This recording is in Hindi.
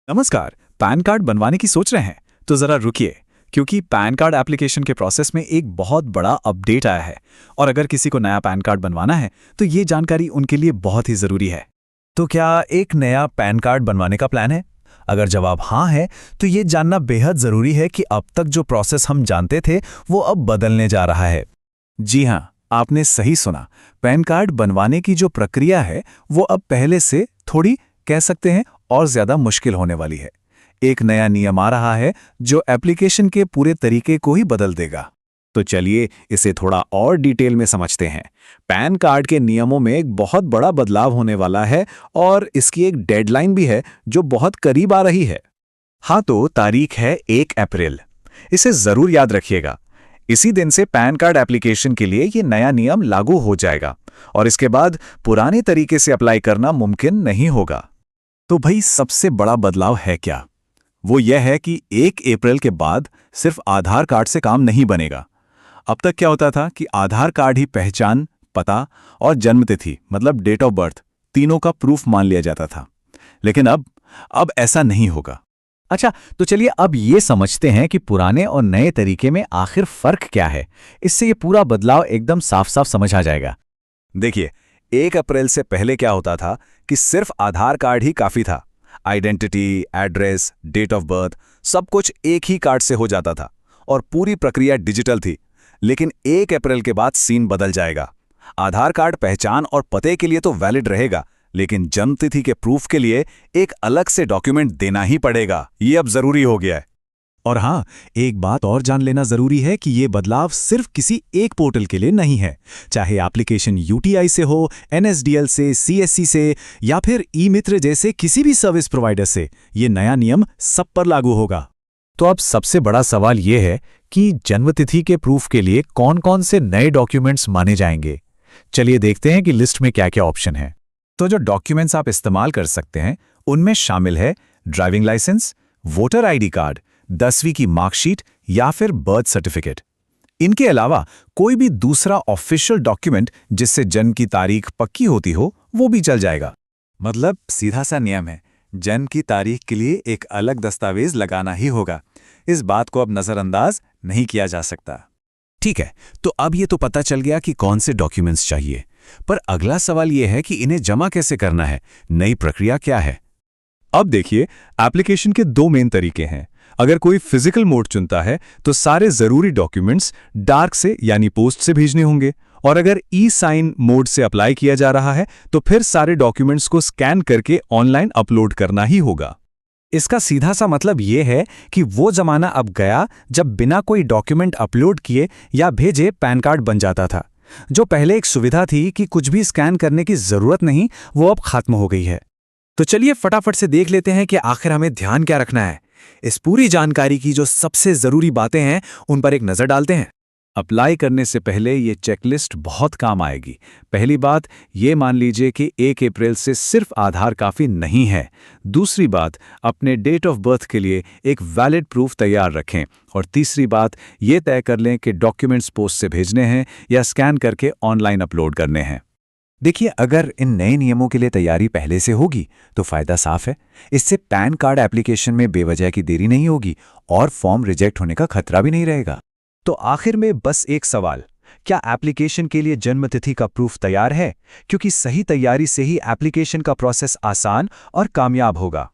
नमस्कार। पैन कार्ड बनवाने की सोच रहे हैं तो ज़रा रुकिए, क्योंकि पैन कार्ड एप्लीकेशन के प्रोसेस में एक बहुत बड़ा अपडेट आया है। और अगर किसी को नया पैन कार्ड बनवाना है तो ये जानकारी उनके लिए बहुत ही ज़रूरी है। तो क्या एक नया पैन कार्ड बनवाने का प्लान है? अगर जवाब हाँ है तो ये जानना बेहद ज़रूरी है कि अब तक जो प्रोसेस हम जानते थे वो अब बदलने जा रहा है। जी हाँ, आपने सही सुना। पैन कार्ड बनवाने की जो प्रक्रिया है वो अब पहले से थोड़ी, कह सकते हैं, और ज़्यादा मुश्किल होने वाली है। एक नया नियम आ रहा है जो एप्लीकेशन के पूरे तरीके को ही बदल देगा। तो चलिए इसे थोड़ा और डिटेल में समझते हैं। पैन कार्ड के नियमों में एक बहुत बड़ा बदलाव होने वाला है और इसकी एक डेडलाइन भी है जो बहुत करीब आ रही है। हाँ, तो तारीख है 1 अप्रैल। इसे ज़रूर याद रखिएगा। इसी दिन से पैन कार्ड एप्लीकेशन के लिए ये नया नियम लागू हो जाएगा और इसके बाद पुराने तरीके से अप्लाई करना मुमकिन नहीं होगा। तो भाई, सबसे बड़ा बदलाव है क्या? वो यह है कि 1 अप्रैल के बाद सिर्फ आधार कार्ड से काम नहीं बनेगा। अब तक क्या होता था कि आधार कार्ड ही पहचान, पता और जन्मतिथि मतलब डेट ऑफ बर्थ तीनों का प्रूफ मान लिया जाता था। लेकिन अब ऐसा नहीं होगा। अच्छा, तो चलिए अब ये समझते हैं कि पुराने और नए तरीके में आखिर फर्क क्या है। इससे ये पूरा बदलाव एकदम साफ साफ समझ आ जाएगा। देखिए, 1 अप्रैल से पहले क्या होता था कि सिर्फ आधार कार्ड ही काफी था। Identity, address, date of birth सब कुछ एक ही कार्ड से हो जाता था और पूरी प्रक्रिया डिजिटल थी। लेकिन 1 अप्रैल के बाद सीन बदल जाएगा। आधार कार्ड पहचान और पते के लिए तो वैलिड रहेगा, लेकिन जन्मतिथि के प्रूफ के लिए एक अलग से डॉक्यूमेंट देना ही पड़ेगा। ये अब जरूरी हो गया है। और हाँ, एक बात और जान लेना जरूरी है कि ये बदलाव सिर्फ किसी एक पोर्टल के लिए नहीं है। चाहे एप्लीकेशन यूटीआई से हो, एनएसडीएल से, सीएससी से या फिर ई मित्र जैसे किसी भी सर्विस प्रोवाइडर से, ये नया नियम सब पर लागू होगा। तो अब सबसे बड़ा सवाल ये है कि जन्मतिथि के प्रूफ के लिए कौन-कौन से नए डॉक्यूमेंट्स माने जाएंगे। चलिए देखते हैं कि लिस्ट में क्या क्या ऑप्शन है। तो जो डॉक्यूमेंट्स आप इस्तेमाल कर सकते हैं उनमें शामिल है driving licence, voter ID card, 10वीं की मार्कशीट या फिर बर्थ सर्टिफिकेट। इनके अलावा कोई भी दूसरा ऑफिशियल डॉक्यूमेंट जिससे जन्म की तारीख पक्की होती हो वो भी चल जाएगा। मतलब सीधा सा नियम है, जन्म की तारीख के लिए एक अलग दस्तावेज लगाना ही होगा। इस बात को अब नज़रअंदाज नहीं किया जा सकता। ठीक है, तो अब ये तो पता चल गया कि कौन से डॉक्यूमेंट्स चाहिए, पर अगला सवाल ये है कि इन्हें जमा कैसे करना है। नई प्रक्रिया क्या है? अब देखिए, एप्लीकेशन के 2 मेन तरीके हैं। अगर कोई फिजिकल मोड चुनता है तो सारे जरूरी डॉक्यूमेंट्स डार्क से यानी पोस्ट से भेजने होंगे, और अगर ई साइन मोड से अप्लाई किया जा रहा है तो फिर सारे डॉक्यूमेंट्स को स्कैन करके ऑनलाइन अपलोड करना ही होगा। इसका सीधा सा मतलब ये है कि वो जमाना अब गया जब बिना कोई डॉक्यूमेंट अपलोड किए या भेजे पैन कार्ड बन जाता था। जो पहले एक सुविधा थी कि कुछ भी स्कैन करने की जरूरत नहीं, वो अब खत्म हो गई है। तो चलिए फटाफट से देख लेते हैं कि आखिर हमें ध्यान क्या रखना है। इस पूरी जानकारी की जो सबसे जरूरी बातें हैं उन पर एक नजर डालते हैं। अप्लाई करने से पहले ये चेकलिस्ट बहुत काम आएगी। पहली बात, ये मान लीजिए कि 1 अप्रैल से सिर्फ आधार काफ़ी नहीं है। दूसरी बात, अपने डेट ऑफ बर्थ के लिए एक वैलिड प्रूफ तैयार रखें। और तीसरी बात, ये तय कर लें कि डॉक्यूमेंट्स पोस्ट से भेजने हैं या स्कैन करके ऑनलाइन अपलोड करने हैं। देखिए, अगर इन नए नियमों के लिए तैयारी पहले से होगी तो फायदा साफ है। इससे पैन कार्ड एप्लीकेशन में बेवजह की देरी नहीं होगी और फॉर्म रिजेक्ट होने का खतरा भी नहीं रहेगा। तो आखिर में बस एक सवाल, क्या एप्लीकेशन के लिए जन्मतिथि का प्रूफ तैयार है? क्योंकि सही तैयारी से ही एप्लीकेशन का प्रोसेस आसान और कामयाब होगा।